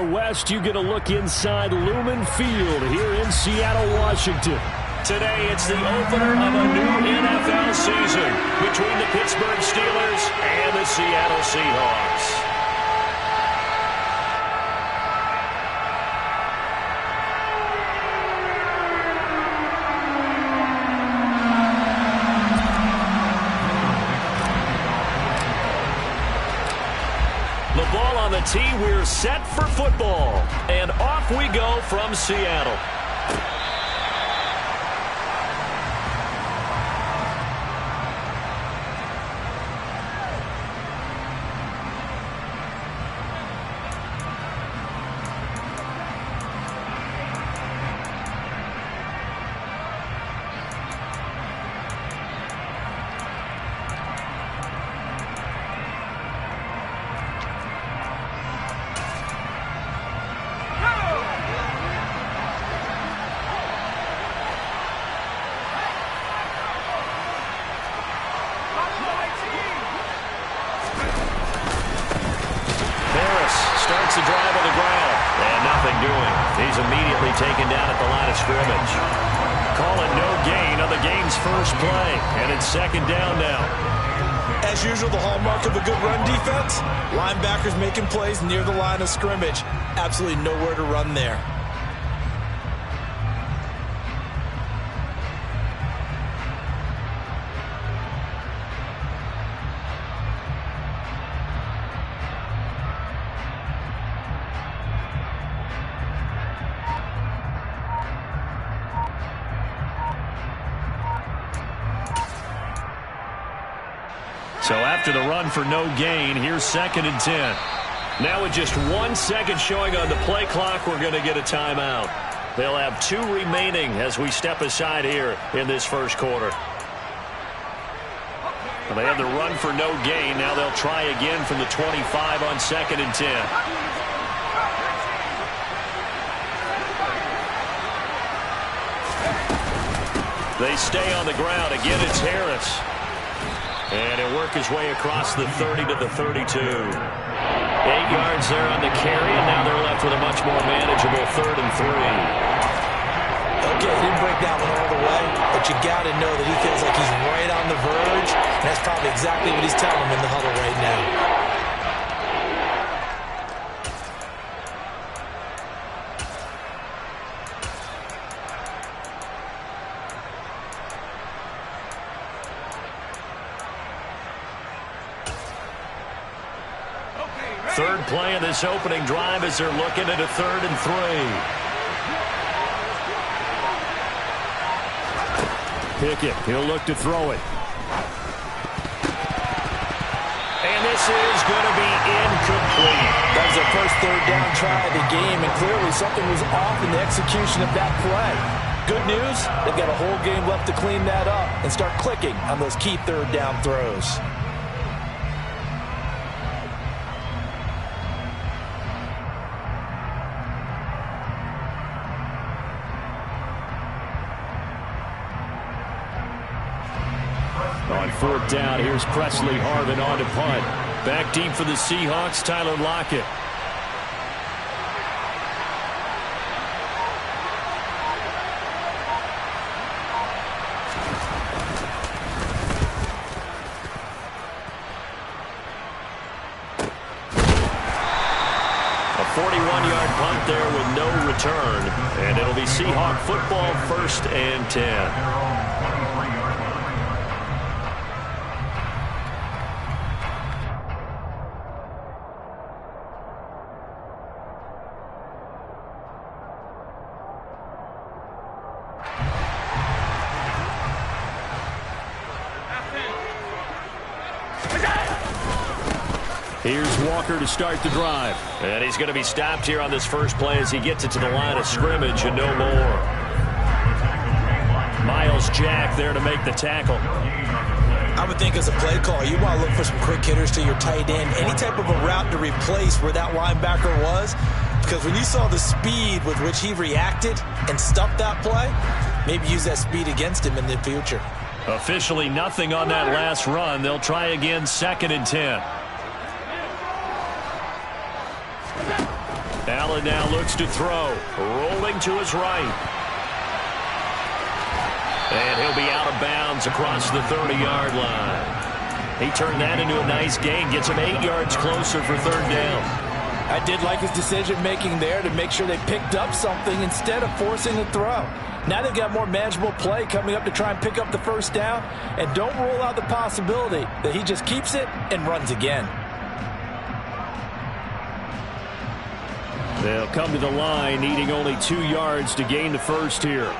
our west, you get a look inside Lumen Field here in Seattle, Washington. Today, it's the opener of a new NFL season between the Pittsburgh Steelers and the Seattle Seahawks. The ball on the tee, we're set for football. And off we go from Seattle. Starts the drive on the ground, and nothing doing. He's immediately taken down at the line of scrimmage. Call it no gain on the game's first play, and it's second down now. As usual, the hallmark of a good run defense, linebackers making plays near the line of scrimmage. Absolutely nowhere to run there. So after the run for no gain, here's 2nd and 10. Now with just 1 second showing on the play clock, we're going to get a timeout. They'll have 2 remaining as we step aside here in this first quarter. Well, they have the run for no gain. Now they'll try again from the 25 on 2nd and 10. They stay on the ground. Again, it's Harris. And he'll work his way across the 30 to the 32. 8 yards there on the carry, and now they're left with a much more manageable 3rd and 3. Okay, he didn't break that one all the way, but you got to know that he feels like he's right on the verge, and that's probably exactly what he's telling him in the huddle right now. Third play of this opening drive as they're looking at a 3rd and 3. Pickett, he'll look to throw it. And this is going to be incomplete. That was their first 3rd down try of the game, and clearly something was off in the execution of that play. Good news, they've got a whole game left to clean that up and start clicking on those key 3rd down throws. On 4th down, here's Presley Harvin on to punt. Back deep for the Seahawks, Tyler Lockett. A 41-yard punt there with no return. And it'll be Seahawk football, 1st and 10. Here's Walker to start the drive. And he's going to be stopped here on this first play as he gets it to the line of scrimmage and no more. Myles Jack there to make the tackle. I would think as a play call, you want to look for some quick hitters to your tight end. Any type of a route to replace where that linebacker was. Because when you saw the speed with which he reacted and stuffed that play, maybe use that speed against him in the future. Officially nothing on that last run. They'll try again, 2nd and 10. Allen now looks to throw. Rolling to his right. And he'll be out of bounds across the 30-yard line. He turned that into a nice gain. Gets him 8 yards closer for third down. I did like his decision-making there to make sure they picked up something instead of forcing the throw. Now they've got more manageable play coming up to try and pick up the first down. And don't rule out the possibility that he just keeps it and runs again. They'll come to the line, needing only 2 yards to gain the first here.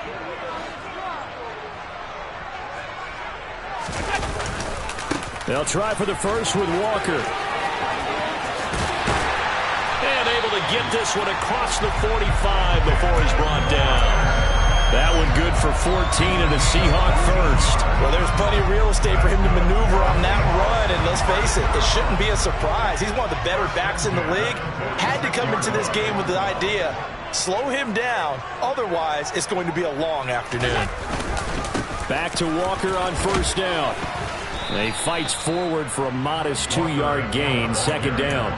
They'll try for the first with Walker. And able to get this one across the 45 before he's brought down. That one good for 14 and a Seahawk first. Well, there's plenty of real estate for him to maneuver on that run, and let's face it, it shouldn't be a surprise. He's one of the better backs in the league. Had to come into this game with the idea, slow him down, otherwise it's going to be a long afternoon. Back to Walker on first down. He fights forward for a modest 2-yard gain, second down.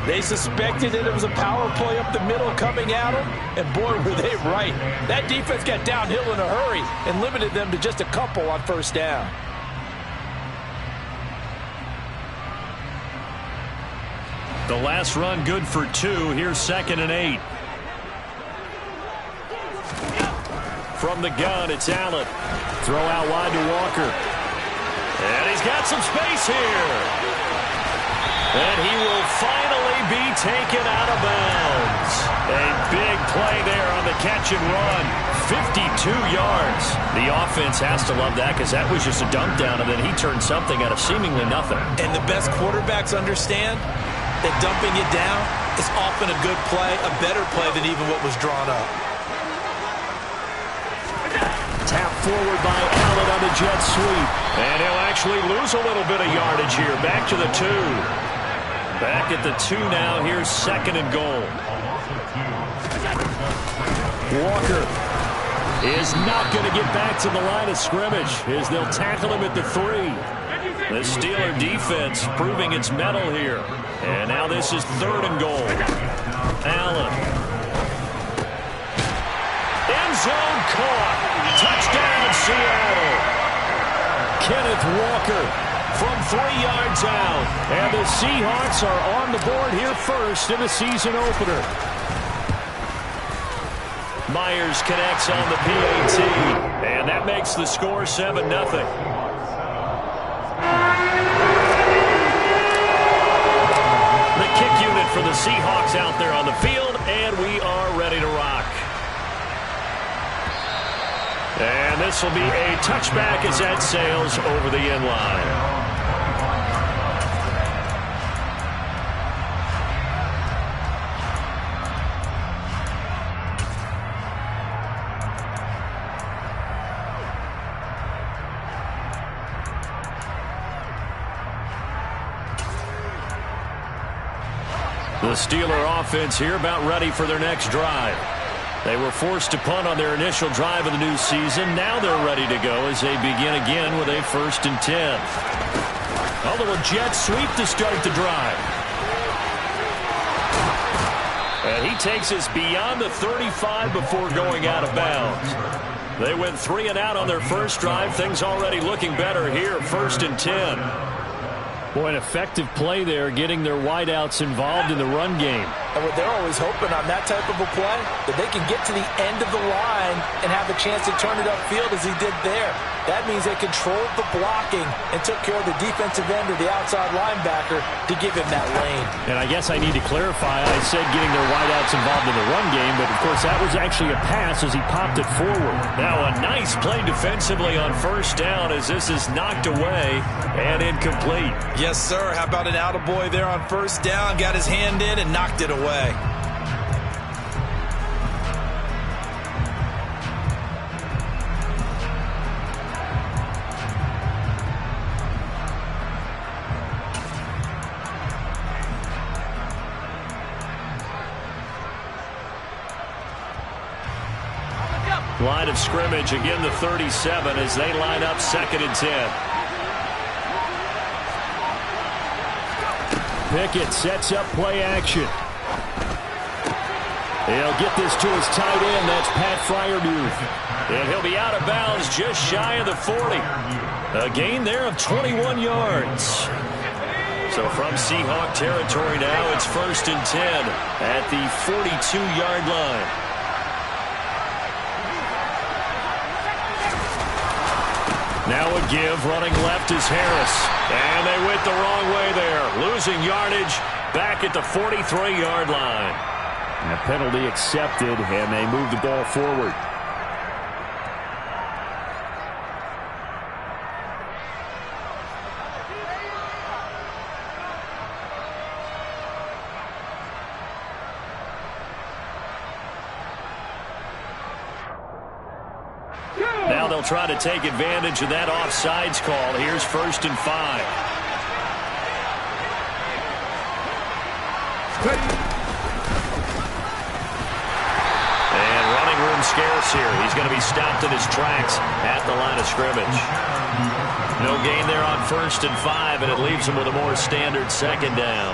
They suspected that it was a power play up the middle coming at them, and boy, were they right. That defense got downhill in a hurry and limited them to just a couple on first down. The last run good for 2. Here's 2nd and 8. From the gun, it's Allen. Throw out wide to Walker. And he's got some space here. And he will finally be taken out of bounds. A big play there on the catch and run. 52 yards. The offense has to love that because that was just a dump down, and then he turned something out of seemingly nothing. And the best quarterbacks understand that dumping it down is often a good play, a better play than even what was drawn up. Tap forward by Allen on the jet sweep. And he'll actually lose a little bit of yardage here. Back to the 2. Back at the 2 now. Here's 2nd and goal. Walker is not going to get back to the line of scrimmage as they'll tackle him at the 3. The Steeler defense proving its mettle here. And now this is 3rd and goal. Allen. End zone caught. Touchdown, Seattle. Kenneth Walker from 3 yards out. And the Seahawks are on the board here first in the season opener. Myers connects on the PAT. And that makes the score 7-0. The kick unit for the Seahawks out there on the field. And we are ready to rock. And this will be a touchback as that sails over the end line. The Steeler offense here about ready for their next drive. They were forced to punt on their initial drive of the new season. Now they're ready to go as they begin again with a 1st and 10. A little jet sweep to start the drive. And he takes us beyond the 35 before going out of bounds. They went 3 and out on their first drive. Things already looking better here. 1st and 10. Boy, an effective play there, getting their wideouts involved in the run game. And what they're always hoping on that type of a play, that they can get to the end of the line and have a chance to turn it upfield as he did there. That means they controlled the blocking and took care of the defensive end of the outside linebacker to give him that lane. And I guess I need to clarify, I said getting their wideouts involved in the run game, but of course that was actually a pass as he popped it forward. Now a nice play defensively on first down as this is knocked away and incomplete. Yes, sir. How about an attaboy there on first down? Got his hand in and knocked it away. Line of scrimmage, again the 37 as they line up 2nd and 10. Pickett sets up play action. He'll get this to his tight end. That's Pat Freiermuth. And he'll be out of bounds just shy of the 40. A gain there of 21 yards. So from Seahawk territory now, it's 1st and 10 at the 42-yard line. Now a give, running left is Harris. And they went the wrong way there, losing yardage back at the 43-yard line. And a penalty accepted, and they move the ball forward. Now they'll try to take advantage of that offsides call. Here's 1st and 5. And running room scarce here. He's going to be stopped in his tracks at the line of scrimmage. No gain there on 1st and 5, and it leaves him with a more standard 2nd down.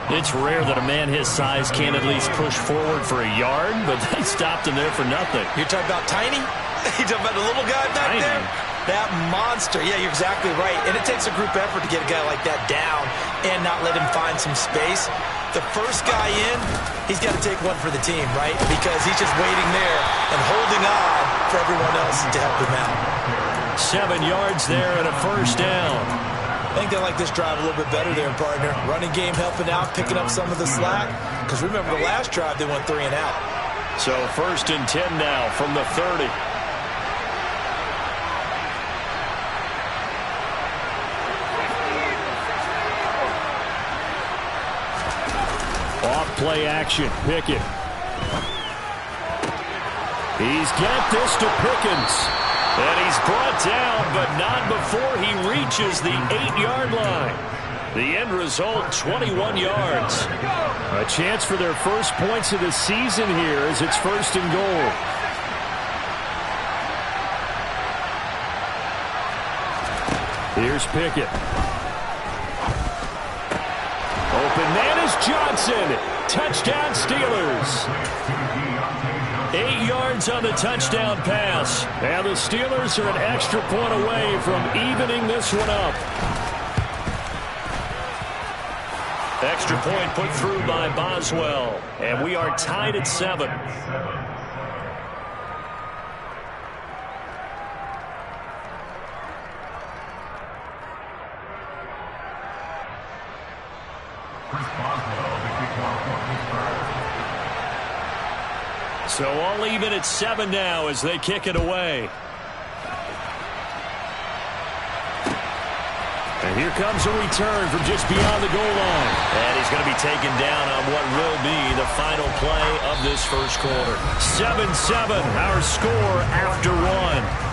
It's rare that a man his size can't at least push forward for a yard, but they stopped him there for nothing. You're talking about tiny? You're talking about the little guy back there? That monster. Yeah, you're exactly right. And it takes a group effort to get a guy like that down and not let him find some space. The first guy in, he's got to take one for the team, right? Because he's just waiting there and holding on for everyone else to help him out. 7 yards there and a 1st down. I think they like this drive a little bit better there, partner. Running game helping out, picking up some of the slack. Because remember, the last drive, they went 3 and out. So 1st and 10 now from the 30. Off play action, Pickett. He's got this to Pickens. And he's brought down, but not before he reaches the 8-yard line. The end result, 21 yards. A chance for their first points of the season here as it's 1st and goal. Here's Pickett. Open man is Johnson. Touchdown Steelers. 8 yards on the touchdown pass. And the Steelers are an extra point away from evening this one up. Extra point put through by Boswell. And we are tied at 7. So all even at 7 now as they kick it away. And here comes a return from just beyond the goal line. And he's going to be taken down on what will be the final play of this first quarter. 7-7, our score after 1.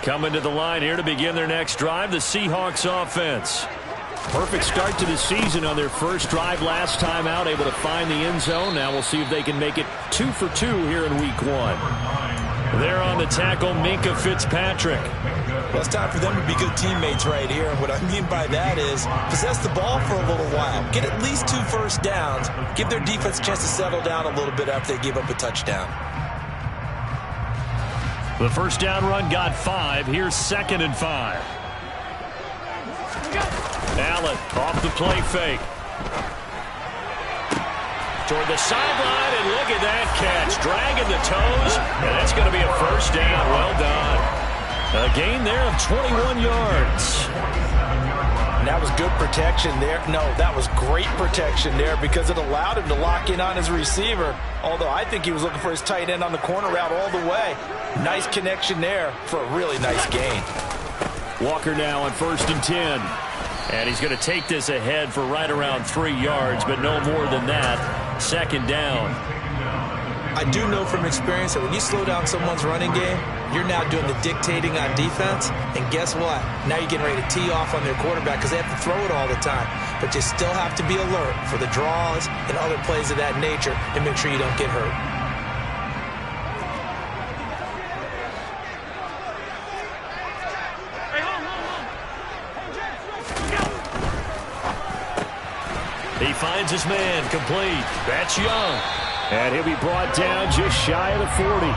Coming to the line here to begin their next drive, the Seahawks offense. Perfect start to the season on their first drive last time out, able to find the end zone. Now we'll see if they can make it 2 for 2 here in week 1. There on the tackle, Minkah Fitzpatrick. Well, it's time for them to be good teammates right here. And what I mean by that is possess the ball for a little while. Get at least 2 first downs. Give their defense a chance to settle down a little bit after they give up a touchdown. The first down run got 5. Here's 2nd and 5. Allen off the play fake. Toward the sideline, and look at that catch. Dragging the toes, and that's going to be a first down. Well done. A gain there of 21 yards. And that was good protection there. No, that was great protection there because it allowed him to lock in on his receiver. Although I think he was looking for his tight end on the corner route all the way. Nice connection there for a really nice gain. Walker now on 1st and 10. And he's going to take this ahead for right around 3 yards, but no more than that. 2nd down. I do know from experience that when you slow down someone's running game, you're now doing the dictating on defense. And guess what? Now you're getting ready to tee off on their quarterback because they have to throw it all the time. But you still have to be alert for the draws and other plays of that nature and make sure you don't get hurt. He finds his man, complete. That's Young. And he'll be brought down just shy of the 40.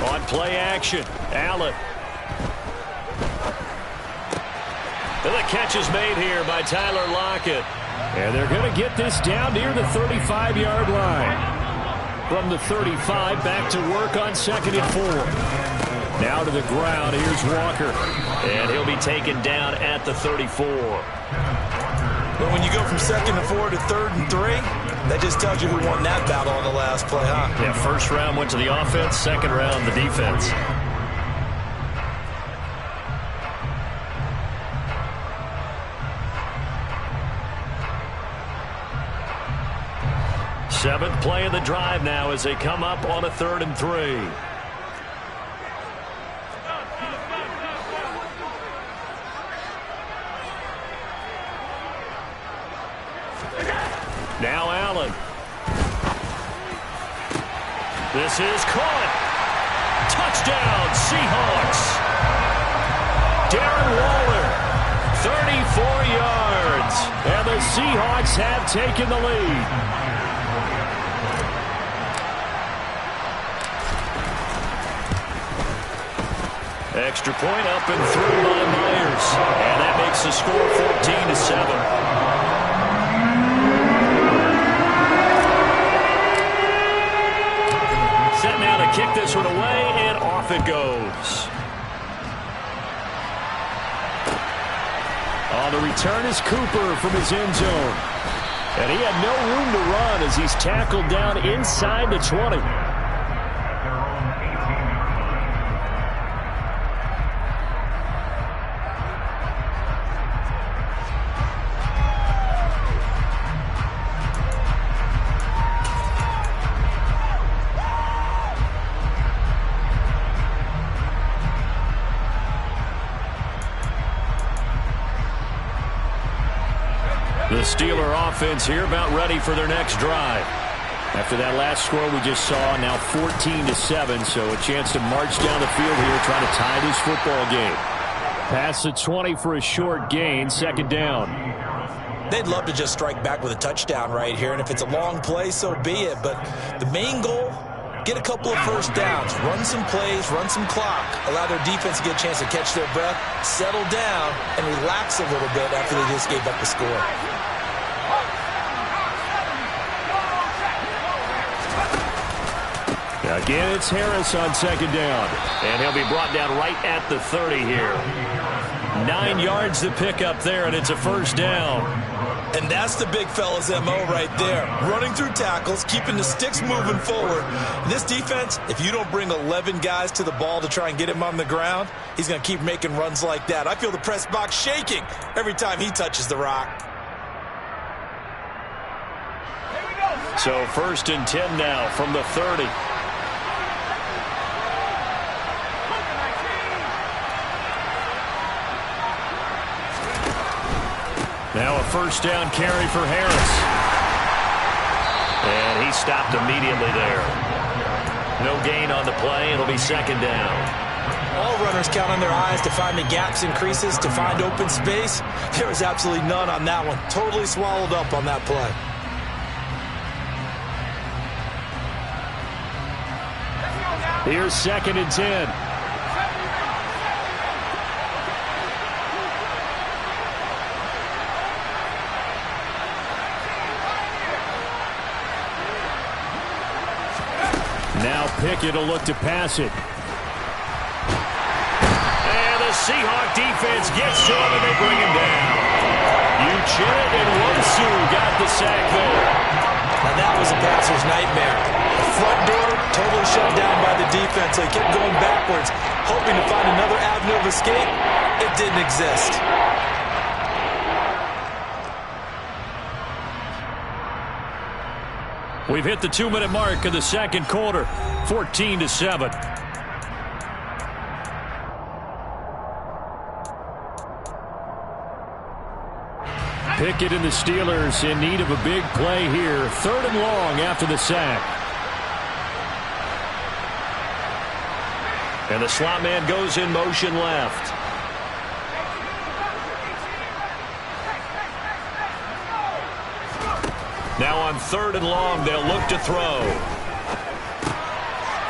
On play action, Allen. And the catch is made here by Tyler Lockett. And they're going to get this down near the 35-yard line. From the 35, back to work on 2nd and 4. Now to the ground, here's Walker. And he'll be taken down at the 34. But when you go from 2nd and 4 to 3rd and 3, that just tells you who won that battle on the last play, huh? Yeah, 1st round went to the offense, 2nd round the defense. Seventh play of the drive now as they come up on a 3rd and 3. Now Allen. This is caught. Touchdown, Seahawks. Darren Waller, 34 yards. And the Seahawks have taken the lead. Extra point up and through by Myers. And that makes the score 14-7. Set now to kick this one away, and off it goes. On the return is Cooper from his end zone. And he had no room to run as he's tackled down inside the 20. The Steeler offense here about ready for their next drive. After that last score we just saw, now 14-7, so a chance to march down the field here, trying to tie this football game. Past the 20 for a short gain, 2nd down. They'd love to just strike back with a touchdown right here, and if it's a long play, so be it. But the main goal, get a couple of 1st downs, run some plays, run some clock, allow their defense to get a chance to catch their breath, settle down, and relax a little bit after they just gave up the score. Again, it's Harris on 2nd down. And he'll be brought down right at the 30 here. 9 yards to pick up there, and it's a 1st down. And that's the big fella's MO right there. Running through tackles, keeping the sticks moving forward. And this defense, if you don't bring 11 guys to the ball to try and get him on the ground, he's going to keep making runs like that. I feel the press box shaking every time he touches the rock. So 1st and 10 now from the 30. Now a 1st down carry for Harris. And he stopped immediately there. No gain on the play. It'll be 2nd down. All runners count on their eyes to find the gaps and creases, to find open space. There was absolutely none on that one. Totally swallowed up on that play. Here's 2nd and 10. Pickett will look to pass it. And the Seahawk defense gets to him, and they bring him down. Uchenna and Nwosu got the sack there. And that was a passer's nightmare. The front door totally shut down by the defense. They kept going backwards, hoping to find another avenue of escape. It didn't exist. We've hit the 2-minute mark of the second quarter, 14-7. Pickett and the Steelers in need of a big play here. 3rd and long after the sack. And the slot man goes in motion left. Now on 3rd and long, they'll look to throw.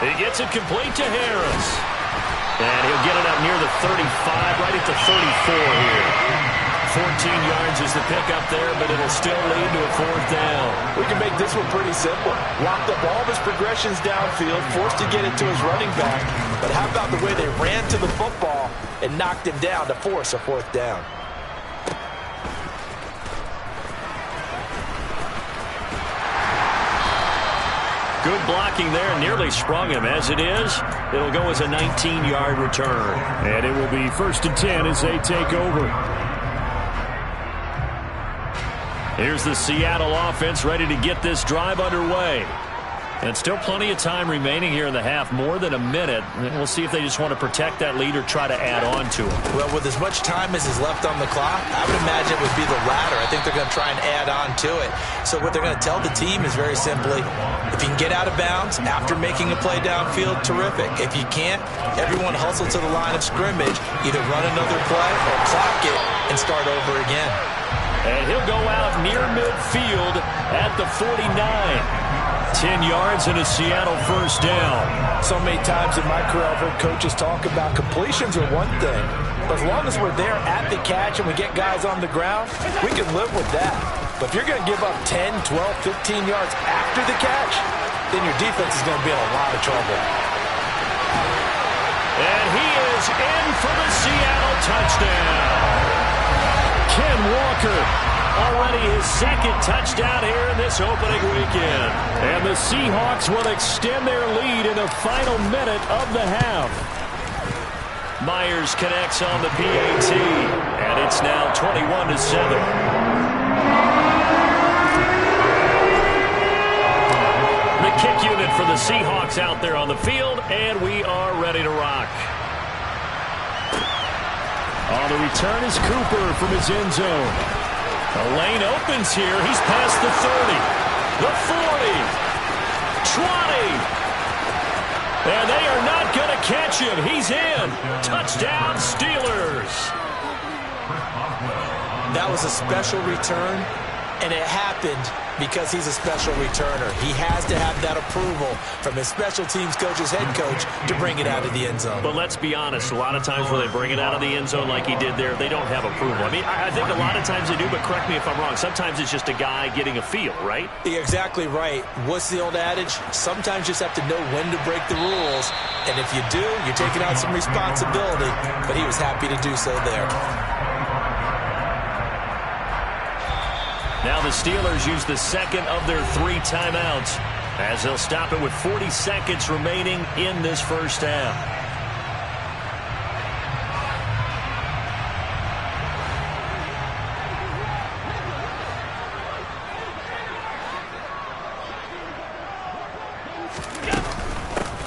He gets it complete to Harris. And he'll get it up near the 35, right at the 34 here. 14 yards is the pickup there, but it'll still lead to a 4th down. We can make this one pretty simple. Locked up all of his progressions downfield, forced to get it to his running back. But how about the way they ran to the football and knocked him down to force a 4th down? Good blocking there, nearly sprung him. As it is, it'll go as a 19-yard return. And it will be 1st and 10 as they take over. Here's the Seattle offense ready to get this drive underway. And still plenty of time remaining here in the half, more than a minute. We'll see if they just want to protect that lead or try to add on to it. Well, with as much time as is left on the clock, I would imagine it would be the latter. I think they're going to try and add on to it. So what they're going to tell the team is very simply, if you can get out of bounds after making a play downfield, terrific. If you can't, everyone hustle to the line of scrimmage, either run another play or clock it and start over again. And he'll go out near midfield at the 49. 10 yards and a Seattle 1st down. So many times in my career, I've heard coaches talk about completions are one thing, but as long as we're there at the catch and we get guys on the ground, we can live with that. But if you're going to give up 10, 12, 15 yards after the catch, then your defense is going to be in a lot of trouble. And he is in for the Seattle touchdown. Ken Walker, already his 2nd touchdown here in this opening weekend. And the Seahawks will extend their lead in the final minute of the half. Myers connects on the PAT, and it's now 21-7. The kick unit for the Seahawks out there on the field, and we are ready to rock. On the return is Cooper from his end zone. The lane opens here. He's past the 30, the 40, 20. And they are not going to catch him. He's in. Touchdown, Steelers. That was a special return, and it happened because he's a special returner. He has to have that approval from his special teams coach's head coach to bring it out of the end zone. But let's be honest, a lot of times when they bring it out of the end zone like he did there, they don't have approval. I mean, I think a lot of times they do, but correct me if I'm wrong. Sometimes it's just a guy getting a feel, right? You're exactly right. What's the old adage? Sometimes you just have to know when to break the rules, and if you do, you're taking out some responsibility, but he was happy to do so there. Now the Steelers use the 2nd of their 3 timeouts as they'll stop it with 40 seconds remaining in this 1st half.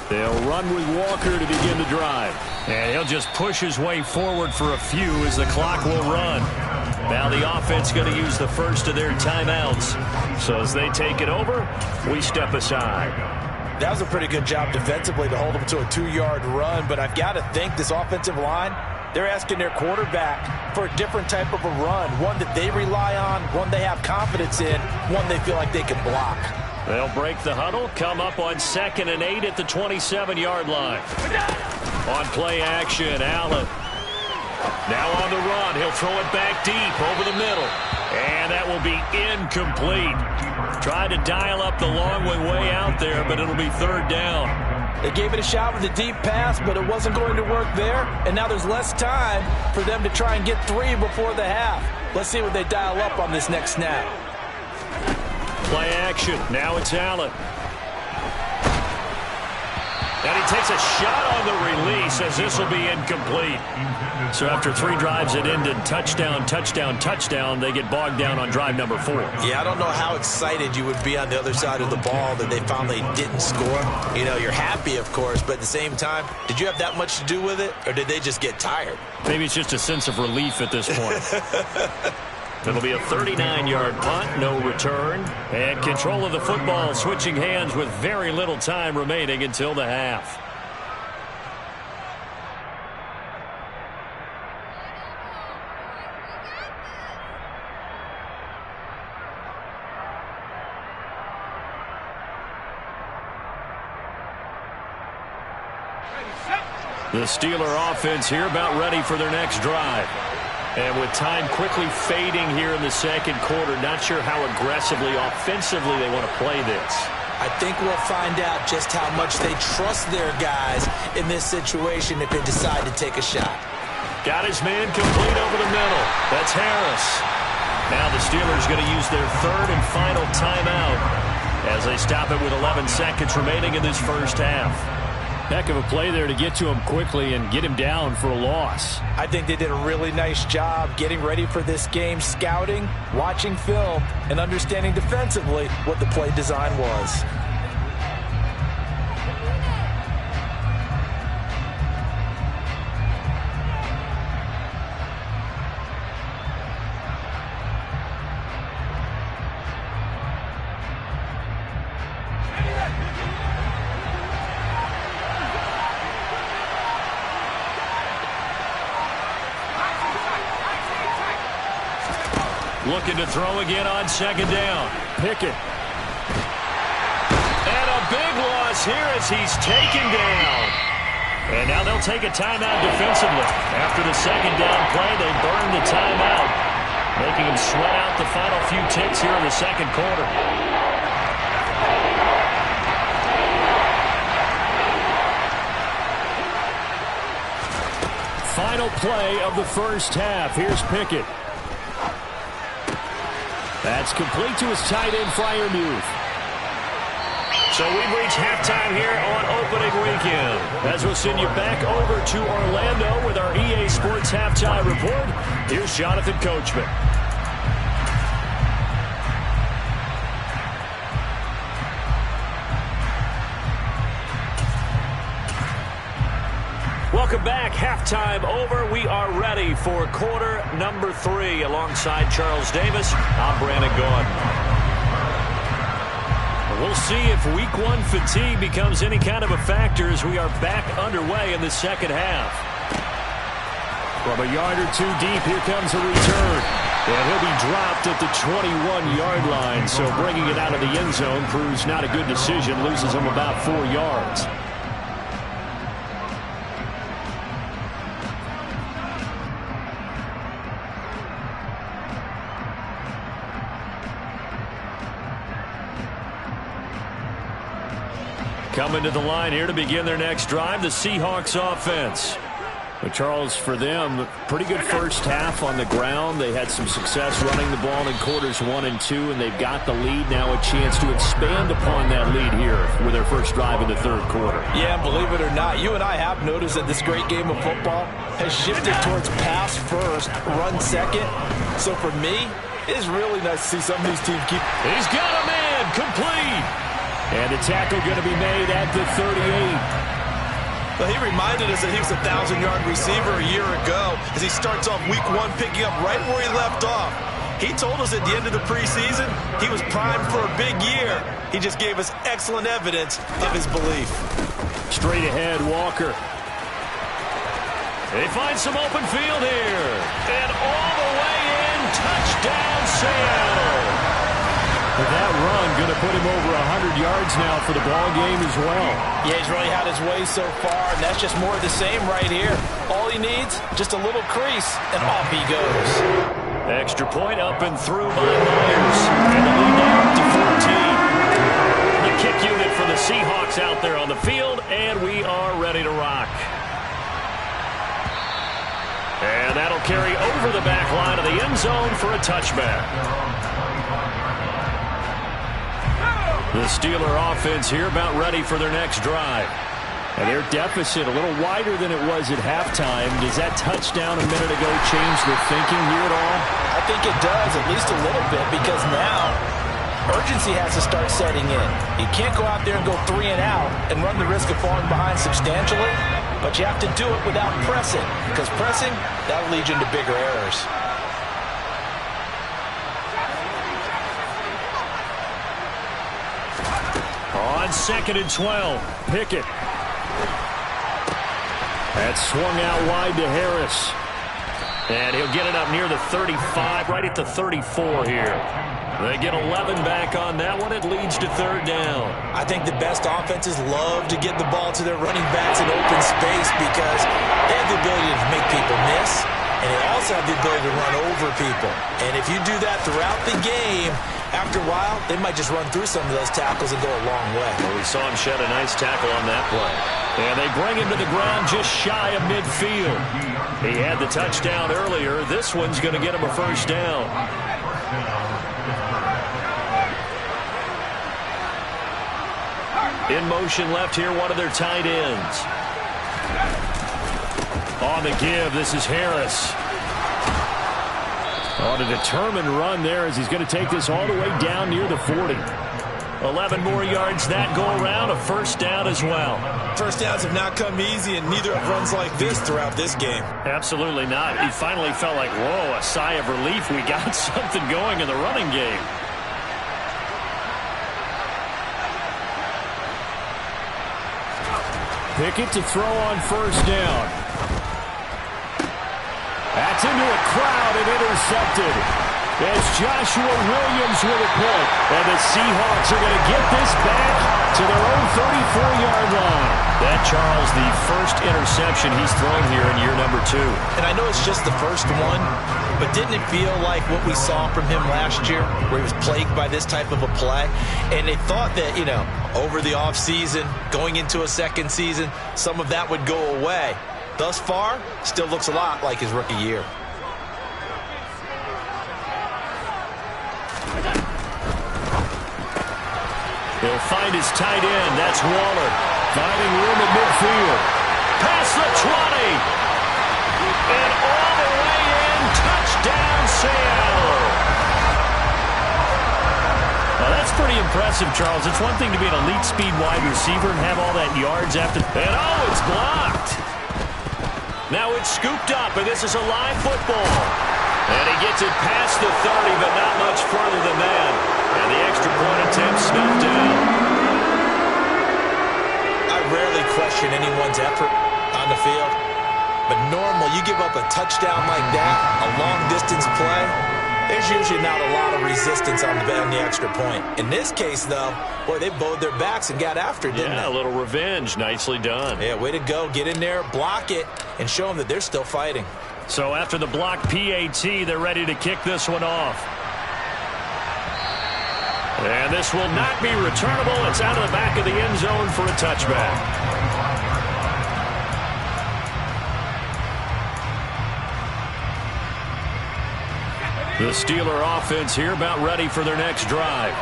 They'll run with Walker to begin the drive. And he'll just push his way forward for a few as the clock will run. Now the offense going to use the 1st of their timeouts. So as they take it over, we step aside. That was a pretty good job defensively to hold them to a 2-yard run, but I've got to think this offensive line, they're asking their quarterback for a different type of a run, one that they rely on, one they have confidence in, one they feel like they can block. They'll break the huddle, come up on 2nd and 8 at the 27-yard line. On play action, Allen. Now on the run, he'll throw it back deep over the middle. And that will be incomplete. Tried to dial up the long way out there, but it'll be 3rd down. They gave it a shot with a deep pass, but it wasn't going to work there. And now there's less time for them to try and get 3 before the half. Let's see what they dial up on this next snap. Play action. Now it's Allen. And he takes a shot on the release as this will be incomplete. So after 3 drives that ended touchdown, touchdown, touchdown, they get bogged down on drive number 4. Yeah, I don't know how excited you would be on the other side of the ball that they finally didn't score. You know, you're happy, of course, but at the same time, did you have that much to do with it, or did they just get tired? Maybe it's just a sense of relief at this point. It'll be a 39-yard punt, no return. And control of the football switching hands with very little time remaining until the half. The Steeler offense here about ready for their next drive. And with time quickly fading here in the second quarter, not sure how aggressively, offensively they want to play this. I think we'll find out just how much they trust their guys in this situation if they decide to take a shot. Got his man complete over the middle. That's Harris. Now the Steelers going to use their 3rd and final timeout as they stop it with 11 seconds remaining in this first half. Heck of a play there to get to him quickly and get him down for a loss. I think they did a really nice job getting ready for this game, scouting, watching film, and understanding defensively what the play design was. Looking to throw again on second down. Pickett. And a big loss here as he's taken down. And now they'll take a timeout defensively. After the second down play, they burn the timeout, making them sweat out the final few ticks here in the second quarter. Final play of the first half. Here's Pickett. That's complete to his tight end, Freiermuth. So we've reached halftime here on opening weekend. As we'll send you back over to Orlando with our EA Sports Halftime Report, here's Jonathan Coachman. Welcome back. Halftime over. We are ready for quarter number 3. Alongside Charles Davis, I'm Brandon Gaudin. We'll see if week 1 fatigue becomes any kind of a factor as we are back underway in the second half. From a yard or 2 deep, here comes a return. And he'll be dropped at the 21-yard line, so bringing it out of the end zone proves not a good decision, loses him about 4 yards. Coming to the line here to begin their next drive, the Seahawks offense. But Charles, for them, pretty good first half on the ground. They had some success running the ball in quarters 1 and 2, and they've got the lead now, a chance to expand upon that lead here with their first drive in the third quarter. Yeah, believe it or not, you and I have noticed that this great game of football has shifted towards pass first, run second. So for me, it's really nice to see some of these teams keep. He's got a man complete. And the tackle going to be made at the 38. Well, he reminded us that he was a 1,000-yard receiver a year ago as he starts off week 1 picking up right where he left off. He told us at the end of the preseason he was primed for a big year. He just gave us excellent evidence of his belief. Straight ahead, Walker. They find some open field here. And all the way in, touchdown Seattle. That run going to put him over 100 yards now for the ball game as well. Yeah, he's really had his way so far, and that's just more of the same right here. All he needs, just a little crease, and off he goes. Extra point up and through by Myers. And the lead now up to 14. The kick unit for the Seahawks out there on the field, and And we are ready to rock. And that'll carry over the back line of the end zone for a touchback. The Steeler offense here about ready for their next drive. And their deficit a little wider than it was at halftime. Does that touchdown a minute ago change their thinking here at all? I think it does, at least a little bit, because now urgency has to start setting in. You can't go out there and go 3 and out and run the risk of falling behind substantially, but you have to do it without pressing, because pressing, that'll lead you into bigger errors. On 2nd and 12, Pickett. That swung out wide to Harris. And he'll get it up near the 35, right at the 34 here. They get 11 back on that one. It leads to 3rd down. I think the best offenses love to get the ball to their running backs in open space because they have the ability to make people miss, and they also have the ability to run over people. And if you do that throughout the game, after a while, they might just run through some of those tackles and go a long way. Well, we saw him shed a nice tackle on that play. And they bring him to the ground just shy of midfield. He had the touchdown earlier. This one's going to get him a 1st down. In motion left here, one of their tight ends. On the give, this is Harris. On a determined run there as he's going to take this all the way down near the 40. 11 more yards that go around, a 1st down as well. 1st downs have not come easy, and neither have runs like this throughout this game. Absolutely not. He finally felt like, whoa, a sigh of relief. We got something going in the running game. Pickett to throw on 1st down. That's into a crowd and intercepted. As Joshua Williams with a pick. And the Seahawks are going to get this back to their own 34-yard line. That, Charles, the first interception he's thrown here in year number 2. And I know it's just the first one, but didn't it feel like what we saw from him last year, where he was plagued by this type of a play? And they thought that, you know, over the offseason, going into a second season, some of that would go away. Thus far, still looks a lot like his rookie year. He'll find his tight end. That's Waller. Finding room at midfield. Past the 20. And all the way in. Touchdown, Seattle. Well, that's pretty impressive, Charles. It's one thing to be an elite speed wide receiver and have all that yards after. And oh, it's blocked. Now it's scooped up, and this is a live football. And he gets it past the 30, but not much further than that. And the extra point attempt snuffed out. I rarely question anyone's effort on the field. But normal, you give up a touchdown like that, a long-distance play, there's usually not a lot of resistance on the extra point. In this case, though, boy, they bowed their backs and got after it, didn't they? Yeah, a little revenge. Nicely done. Yeah, way to go. Get in there, block it, and show them that they're still fighting. So after the block PAT, they're ready to kick this one off. And this will not be returnable. It's out of the back of the end zone for a touchback. The Steeler offense here about ready for their next drive.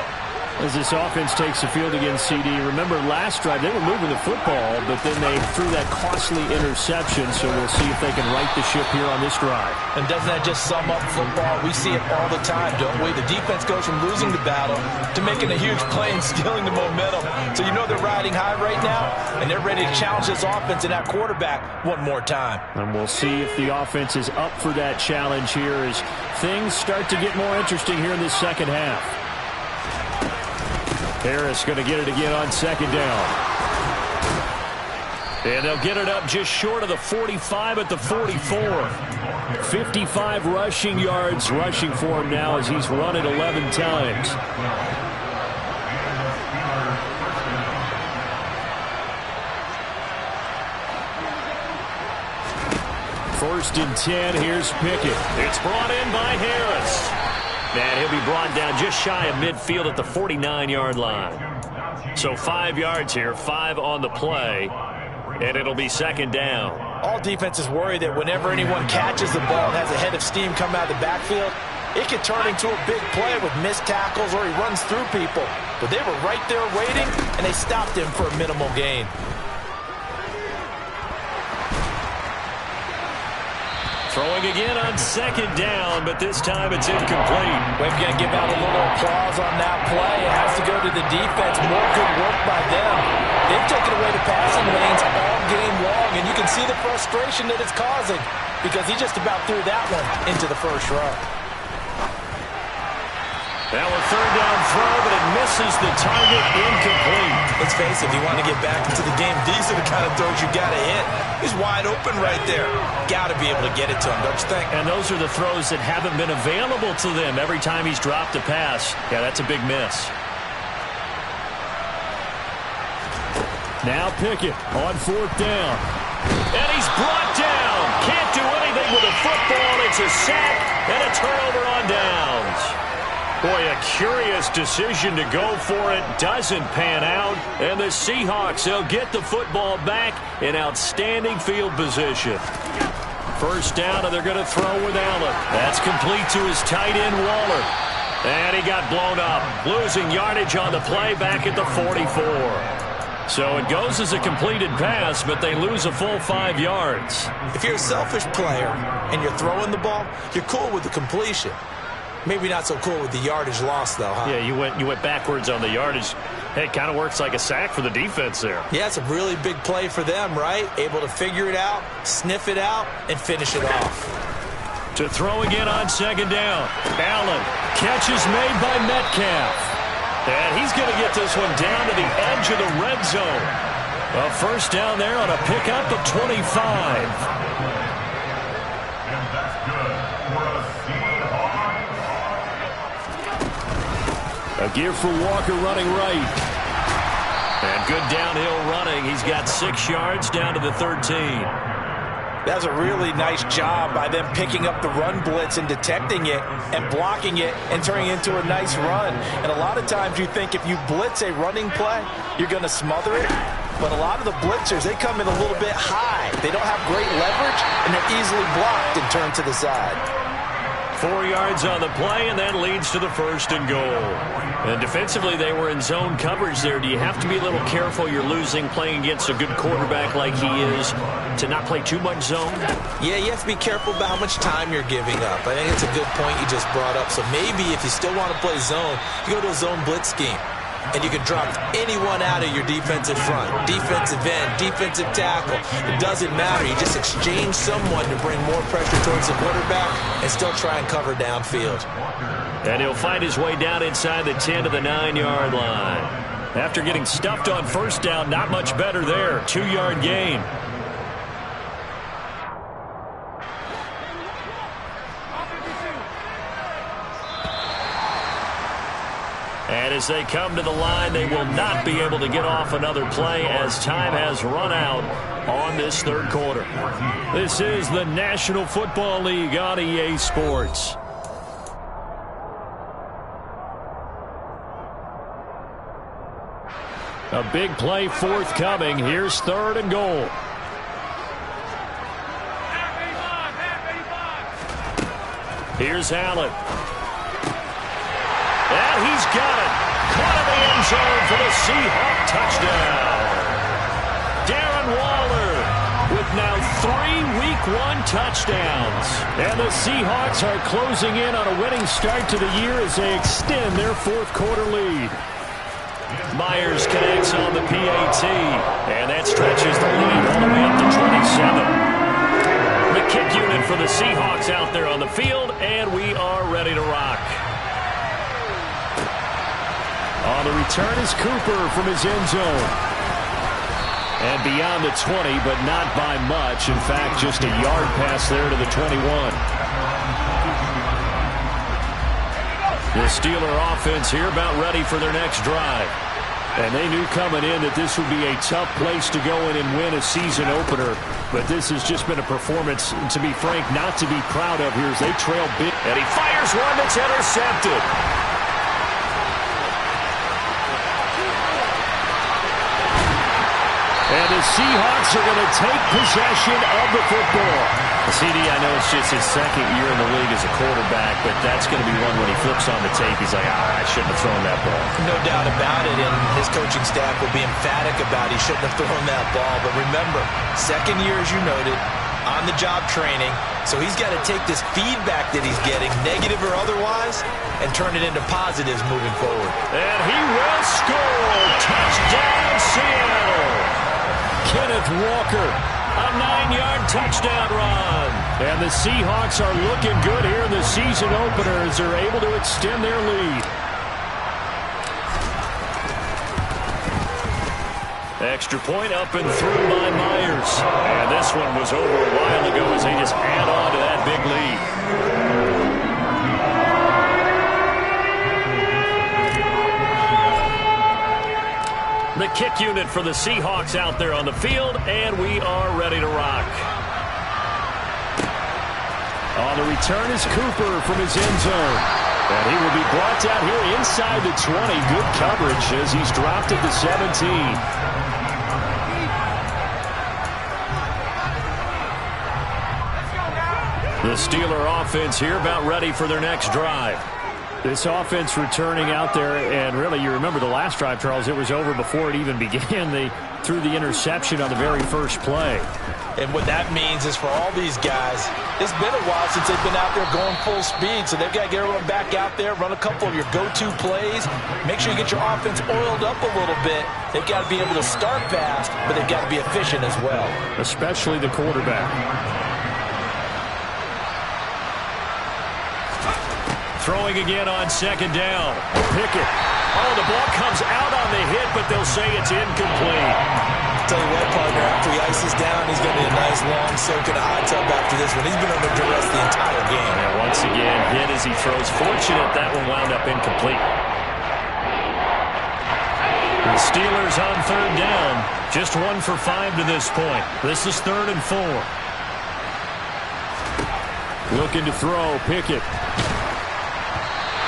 As this offense takes the field against CD, remember last drive they were moving the football, but then they threw that costly interception, so we'll see if they can right the ship here on this drive. And doesn't that just sum up football? We see it all the time, don't we? The defense goes from losing the battle to making a huge play and stealing the momentum. So you know they're riding high right now, and they're ready to challenge this offense and that quarterback one more time. And we'll see if the offense is up for that challenge here as things start to get more interesting here in this second half. Harris going to get it again on 2nd down. And they'll get it up just short of the 45 at the 44. 55 rushing yards rushing for him now as he's run it 11 times. First and 10, here's Pickett. It's brought in by Harris. And he'll be brought down just shy of midfield at the 49-yard line. So 5 yards here, 5 on the play. And it'll be second down. All defenses worry that whenever anyone catches the ball and has a head of steam come out of the backfield, it could turn into a big play with missed tackles or he runs through people. But they were right there waiting, and they stopped him for a minimal gain. Throwing again on second down, but this time it's incomplete. We're going to give out a little applause on that play. It has to go to the defense. More good work by them. They've taken away the passing lanes all game long, and you can see the frustration that it's causing because he just about threw that one into the first row. Now a third down throw, but it misses the target, incomplete. Let's face it, if you want to get back into the game, these are the kind of throws you got to hit. He's wide open right there. Got to be able to get it to him, don't you think? And those are the throws that haven't been available to them every time he's dropped a pass. Yeah, that's a big miss. Now Pickett on fourth down. And he's brought down. Can't do anything with a football. It's a sack and a turnover on downs. Boy, a curious decision to go for it. Doesn't pan out. And the Seahawks, they'll get the football back in outstanding field position. First down, and they're going to throw with Allen. That's complete to his tight end, Waller. And he got blown up. Losing yardage on the play back at the 44. So it goes as a completed pass, but they lose a full 5 yards. If you're a selfish player and you're throwing the ball, you're cool with the completion. Maybe not so cool with the yardage loss, though, huh? Yeah, you went backwards on the yardage. Hey, it kind of works like a sack for the defense there. Yeah, it's a really big play for them, right? Able to figure it out, sniff it out, and finish it off. To throw again on second down. Allen. Catch is made by Metcalf. And he's going to get this one down to the edge of the red zone. A first down there on a pickup of 25. A gear for Walker running right. And good downhill running. He's got 6 yards down to the 13. That's a really nice job by them picking up the run blitz and detecting it and blocking it and turning it into a nice run. And a lot of times you think if you blitz a running play, you're going to smother it. But a lot of the blitzers, they come in a little bit high. They don't have great leverage, and they're easily blocked and turned to the side. 4 yards on the play, and that leads to the first and goal. And defensively, they were in zone coverage there. Do you have to be a little careful? You're losing playing against a good quarterback like he is to not play too much zone? Yeah, you have to be careful about how much time you're giving up. I think it's a good point you just brought up. So maybe if you still want to play zone, you go to a zone blitz scheme. And you can drop anyone out of your defensive front. Defensive end, defensive tackle. It doesn't matter. You just exchange someone to bring more pressure towards the quarterback and still try and cover downfield. And he'll find his way down inside the 10 to the 9-yard line. After getting stuffed on first down, not much better there. 2-yard gain. And as they come to the line, they will not be able to get off another play as time has run out on this third quarter. This is the National Football League on EA Sports. A big play forthcoming. Here's third and goal. Here's Allen. And he's got it. Caught in the end zone for the Seahawk touchdown. Darren Waller with now 3 Week 1 touchdowns. And the Seahawks are closing in on a winning start to the year as they extend their fourth quarter lead. Myers connects on the PAT. And that stretches the lead all the way up to 27. The kick unit for the Seahawks out there on the field, and we are ready to rock. On the return is Cooper from his end zone. And beyond the 20, but not by much. In fact, just a yard pass there to the 21. The Steeler offense here about ready for their next drive. And they knew coming in that this would be a tough place to go in and win a season opener. But this has just been a performance, to be frank, not to be proud of here as they trail big. And he fires one that's intercepted. And the Seahawks are going to take possession of the football. CD, I know it's just his second year in the league as a quarterback, but that's going to be one when he flips on the tape. He's like, I shouldn't have thrown that ball. No doubt about it, and his coaching staff will be emphatic about he shouldn't have thrown that ball. But remember, second year, as you noted, on-the-job training, so he's got to take this feedback that he's getting, negative or otherwise, and turn it into positives moving forward. And he will score! Touchdown, Seattle! Kenneth Walker, a 9-yard touchdown run. And the Seahawks are looking good here in the season opener as they're able to extend their lead. Extra point up and through by Myers. And this one was over a while ago as they just add on to that big lead. The kick unit for the Seahawks out there on the field, and we are ready to rock. On the return is Cooper from his end zone. And he will be brought down here inside the 20. Good coverage as he's dropped at the 17. The Steeler offense here about ready for their next drive. This offense returning out there, and really, you remember the last drive, Charles, it was over before it even began. They threw the interception on the very first play. And what that means is for all these guys, it's been a while since they've been out there going full speed, so they've got to get everyone back out there, run a couple of your go-to plays, make sure you get your offense oiled up a little bit. They've got to be able to start fast, but they've got to be efficient as well. Especially the quarterback. Throwing again on second down. Pickett. Oh, the ball comes out on the hit, but they'll say it's incomplete. Tell you what, partner, after he ices down, he's going to be a nice long soak in a hot tub after this one. He's been under duress the entire game. And once again, hit as he throws. Fortunate that one wound up incomplete. The Steelers on third down. Just 1 for 5 to this point. This is 3rd and 4. Looking to throw, Pickett.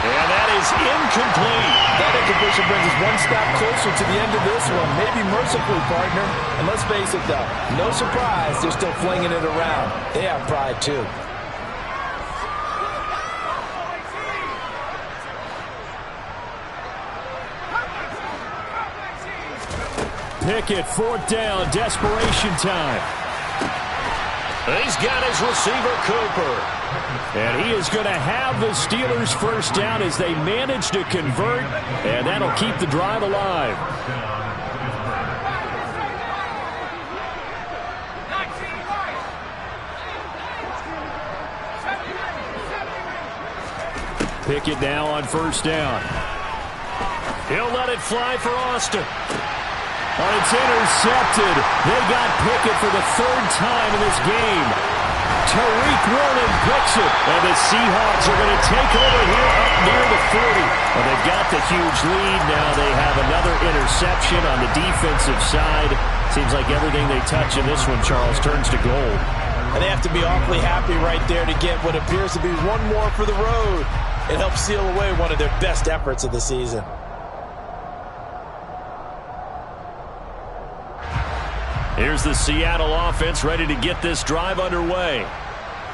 And that is incomplete. That incompletion brings us one step closer to the end of this one. Maybe mercifully, partner. And let's face it, though, no surprise, they're still flinging it around. They have pride, too. Pickett, 4th down, desperation time. He's got his receiver, Cooper. And he is going to have the Steelers first down as they manage to convert, and that'll keep the drive alive. Pickett now on first down. He'll let it fly for Austin. Oh, it's intercepted. They got Pickett for the 3rd time in this game. Tariq Woolen picks it. And the Seahawks are going to take over here up near the 40. Well, they've got the huge lead. Now they have another interception on the defensive side. Seems like everything they touch in this one, Charles, turns to gold. And they have to be awfully happy right there to get what appears to be one more for the road. It helps seal away one of their best efforts of the season. Here's the Seattle offense ready to get this drive underway.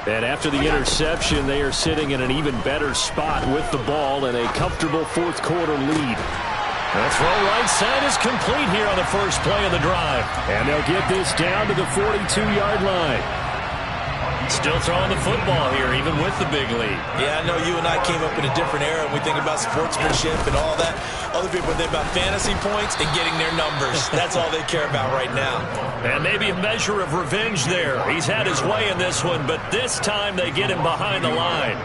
And after the interception, they are sitting in an even better spot with the ball and a comfortable 4th quarter lead. The throw right side is complete here on the first play of the drive. And they'll get this down to the 42-yard line. Still throwing the football here, even with the big lead. Yeah, I know you and I came up in a different era, and we think about sportsmanship and all that. Other people think about fantasy points and getting their numbers. That's all they care about right now. And maybe a measure of revenge there. He's had his way in this one, but this time they get him behind the line.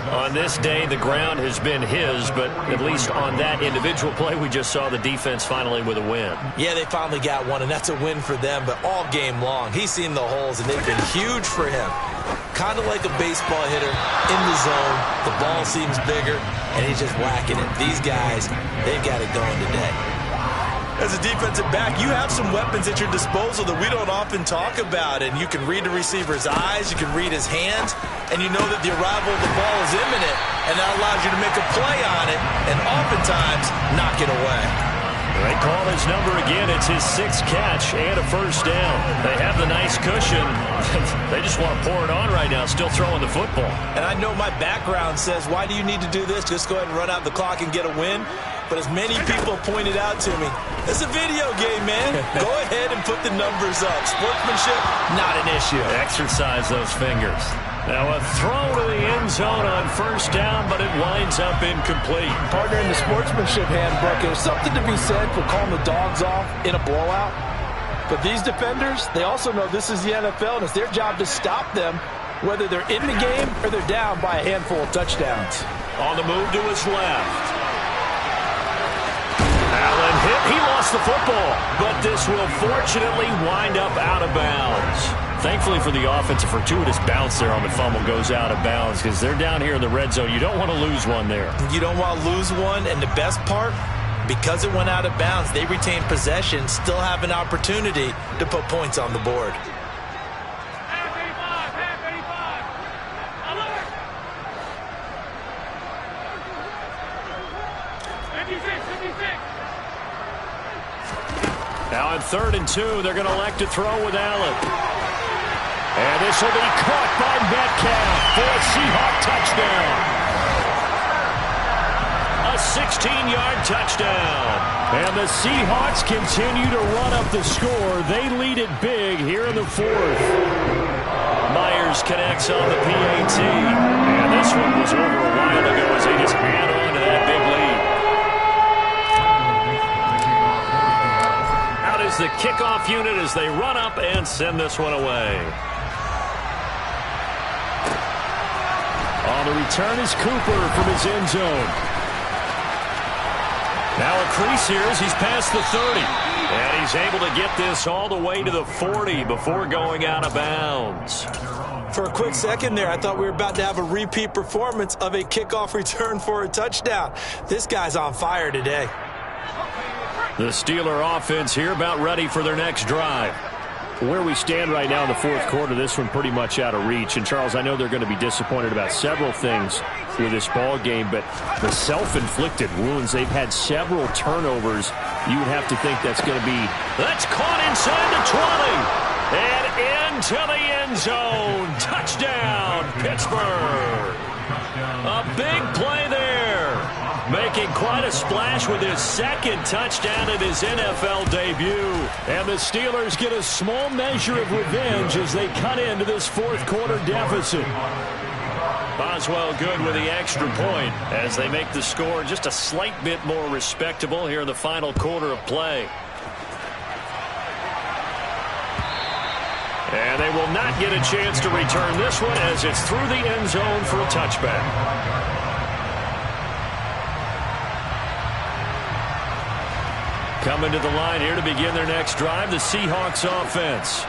On this day, the ground has been his, but at least on that individual play, we just saw the defense finally with a win. Yeah, they finally got one, and that's a win for them, but all game long, he's seen the holes, and they've been huge for him. Kind of like a baseball hitter in the zone. The ball seems bigger, and he's just whacking it. These guys, they've got it going today. As a defensive back, you have some weapons at your disposal that we don't often talk about, and you can read the receiver's eyes, you can read his hands, and you know that the arrival of the ball is imminent, and that allows you to make a play on it and oftentimes knock it away. They call his number again. It's his 6th catch and a first down. They have the nice cushion. They just want to pour it on right now, still throwing the football. And I know my background says, why do you need to do this? Just go ahead and run out the clock and get a win. But as many people pointed out to me, it's a video game, man. Go ahead and put the numbers up. Sportsmanship, not an issue. Exercise those fingers. Now a throw to the end zone on first down, but it winds up incomplete. Partner, in the sportsmanship handbook, there's something to be said for calling the dogs off in a blowout. But these defenders, they also know this is the NFL, and it's their job to stop them, whether they're in the game or they're down by a handful of touchdowns. On the move to his left. Allen hit. He lost the football, but this will fortunately wind up out of bounds. Thankfully for the offense, a fortuitous bounce there on the fumble goes out of bounds because they're down here in the red zone. You don't want to lose one there. You don't want to lose one, and the best part, because it went out of bounds, they retain possession, still have an opportunity to put points on the board. Now on 3rd and 2, they're going to elect to throw with Allen. And this will be caught by Metcalf for a Seahawk touchdown. A 16-yard touchdown. And the Seahawks continue to run up the score. They lead it big here in the 4th. Myers connects on the PAT. And this one was over a while ago as they just hang on to that big lead. Out is the kickoff unit as they run up and send this one away. On the return is Cooper from his end zone. Now a crease here as he's past the 30. And he's able to get this all the way to the 40 before going out of bounds. For a quick second there, I thought we were about to have a repeat performance of a kickoff return for a touchdown. This guy's on fire today. The Steeler offense here about ready for their next drive. Where we stand right now in the 4th quarter, this one pretty much out of reach. And, Charles, I know they're going to be disappointed about several things with this ball game, but the self-inflicted wounds, they've had several turnovers. You would have to think that's going to be... That's caught inside the 20. And into the end zone. Touchdown, Pittsburgh. A big play there. Making quite a splash with his 2nd touchdown in his NFL debut. And the Steelers get a small measure of revenge as they cut into this 4th quarter deficit. Boswell good with the extra point as they make the score just a slight bit more respectable here in the final quarter of play. And they will not get a chance to return this one as it's through the end zone for a touchback. Coming to the line here to begin their next drive, the Seahawks offense.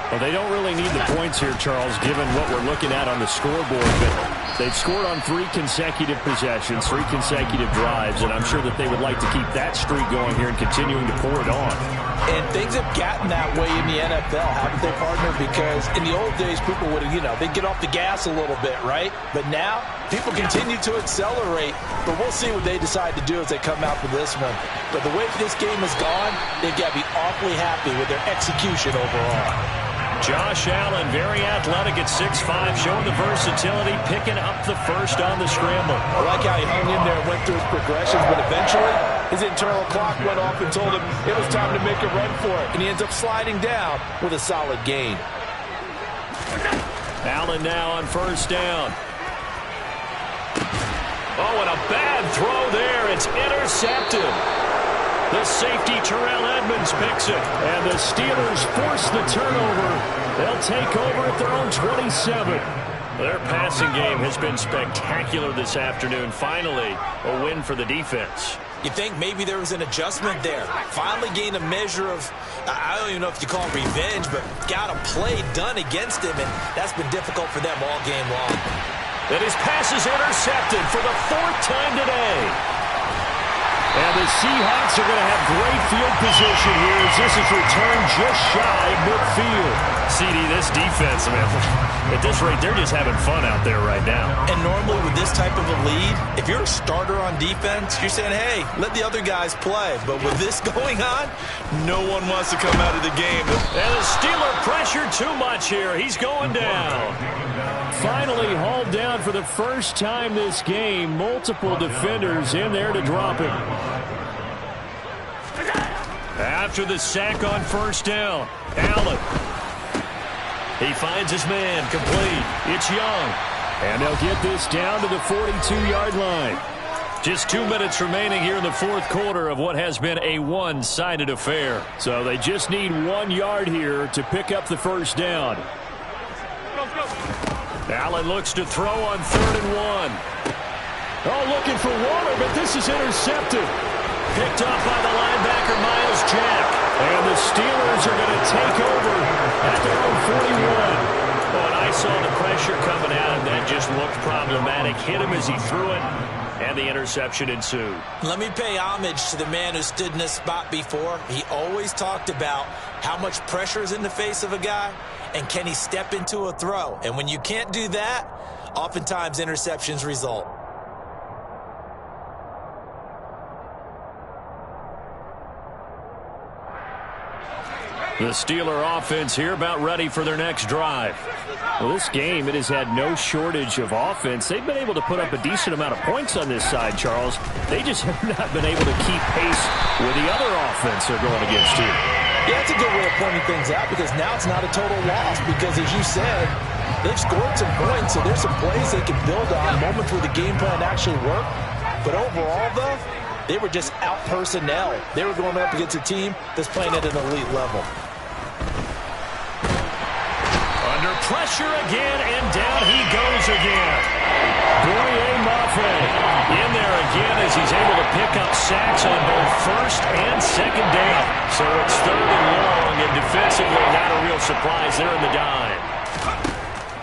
Well, they don't really need the points here, Charles, given what we're looking at on the scoreboard. But they've scored on 3 consecutive possessions, 3 consecutive drives, and I'm sure that they would like to keep that streak going here and continuing to pour it on. And things have gotten that way in the NFL, haven't they, partner? Because in the old days, people would, they'd get off the gas a little bit, right? But now, people continue to accelerate. But we'll see what they decide to do as they come out for this one. But the way this game has gone, they've got to be awfully happy with their execution overall. Josh Allen, very athletic at 6'5", showing the versatility, picking up the first on the scramble. I like how he hung in there and went through his progressions, but eventually his internal clock went off and told him it was time to make a run for it, and he ends up sliding down with a solid gain. Allen now on first down. Oh, and a bad throw there. It's intercepted. The safety, Terrell Edmonds, picks it. And the Steelers force the turnover. They'll take over at their own 27. Their passing game has been spectacular this afternoon. Finally, a win for the defense. You think maybe there was an adjustment there. Finally gained a measure of, I don't even know if you call it revenge, but got a play done against him, and that's been difficult for them all game long. And his pass is intercepted for the 4th time today. And the Seahawks are going to have great field position here as this is returned just shy of midfield. CD, this defense, man, at this rate, they're just having fun out there right now. And normally with this type of a lead, if you're a starter on defense, you're saying, hey, let the other guys play. But with this going on, no one wants to come out of the game. And the Steeler pressure too much here. He's going down. Finally hauled down for the first time this game. Multiple defenders in there to drop him. After the sack on first down, Allen. He finds his man, complete. It's Young. And they'll get this down to the 42-yard line. Just 2 minutes remaining here in the fourth quarter of what has been a one-sided affair. So they just need 1 yard here to pick up the first down. Allen looks to throw on 3rd and 1. Oh, looking for Waller, but this is intercepted. Picked up by the linebacker, Miles Jack. And the Steelers are going to take over at their own 41. Well, and I saw the pressure coming at him. That just looked problematic. Hit him as he threw it, and the interception ensued. Let me pay homage to the man who stood in this spot before. He always talked about how much pressure is in the face of a guy, and can he step into a throw. And when you can't do that, oftentimes interceptions result. The Steeler offense here about ready for their next drive. Well, this game, it has had no shortage of offense. They've been able to put up a decent amount of points on this side, Charles. They just have not been able to keep pace with the other offense they're going against here. Yeah, that's a good way of pointing things out because now it's not a total loss because, as you said, they've scored some points, so there's some plays they can build on, moments where the game plan actually worked. But overall, though, they were just out-personnel. They were going up against a team that's playing at an elite level. Under pressure again, and down he goes again. Boye Mafe in there again as he's able to pick up sacks on both first and second down. So it's 3rd and long, and defensively not a real surprise there in the dime.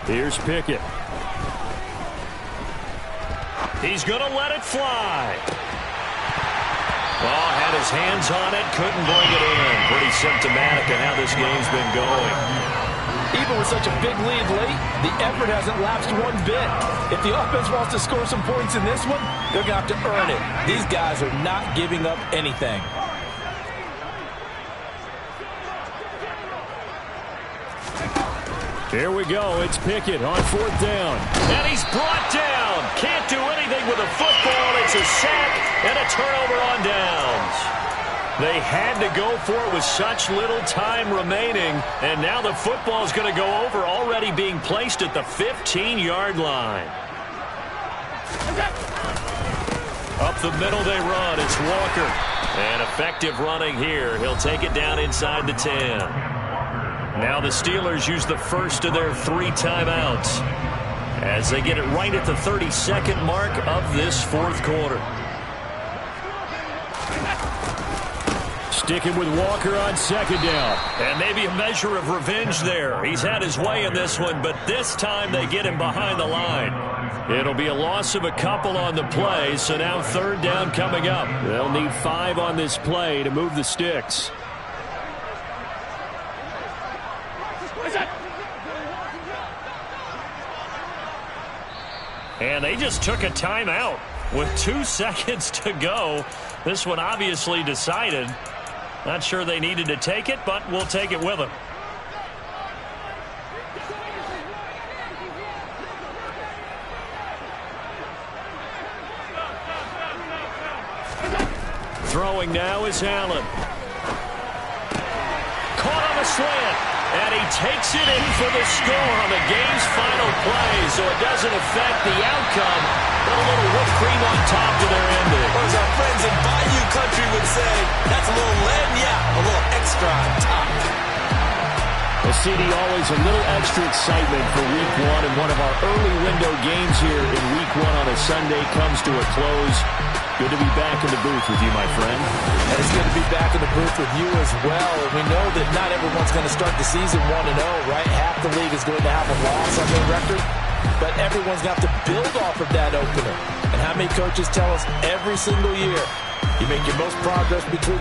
Here's Pickett. He's going to let it fly. Oh, had his hands on it, couldn't bring it in. Pretty symptomatic of how this game's been going. Even with such a big lead late, the effort hasn't lapsed one bit. If the offense wants to score some points in this one, they're going to have to earn it. These guys are not giving up anything. Here we go. It's Pickett on 4th down. And he's brought down. Can't do anything with a football. It's a sack and a turnover on downs. They had to go for it with such little time remaining. And now the football is going to go over, already being placed at the 15-yard line. Up the middle they run. It's Walker. And effective running here. He'll take it down inside the 10. Now the Steelers use the first of their 3 timeouts as they get it right at the 32nd mark of this fourth quarter. Sticking with Walker on 2nd down. And maybe a measure of revenge there. He's had his way in this one, but this time they get him behind the line. It'll be a loss of a couple on the play, so now 3rd down coming up. They'll need 5 on this play to move the sticks. And they just took a timeout with 2 seconds to go. This one obviously decided. Not sure they needed to take it, but we'll take it with them. Throwing now is Allen. Caught on a slant. And he takes it in for the score on the game's final play, so it doesn't affect the outcome. But a little whipped cream on top to their ending. Or as our friends in Bayou Country would say, that's a little lead, yeah, a little extra on top. Well, CD, always a little extra excitement for Week 1, and one of our early window games here in Week 1 on a Sunday comes to a close. Good to be back in the booth with you, my friend. And it's good to be back in the booth with you as well. And we know that not everyone's going to start the season 1-0, right? Half the league is going to have a loss on their record. But everyone's got to build off of that opener. And how many coaches tell us every single year, You make your most progress between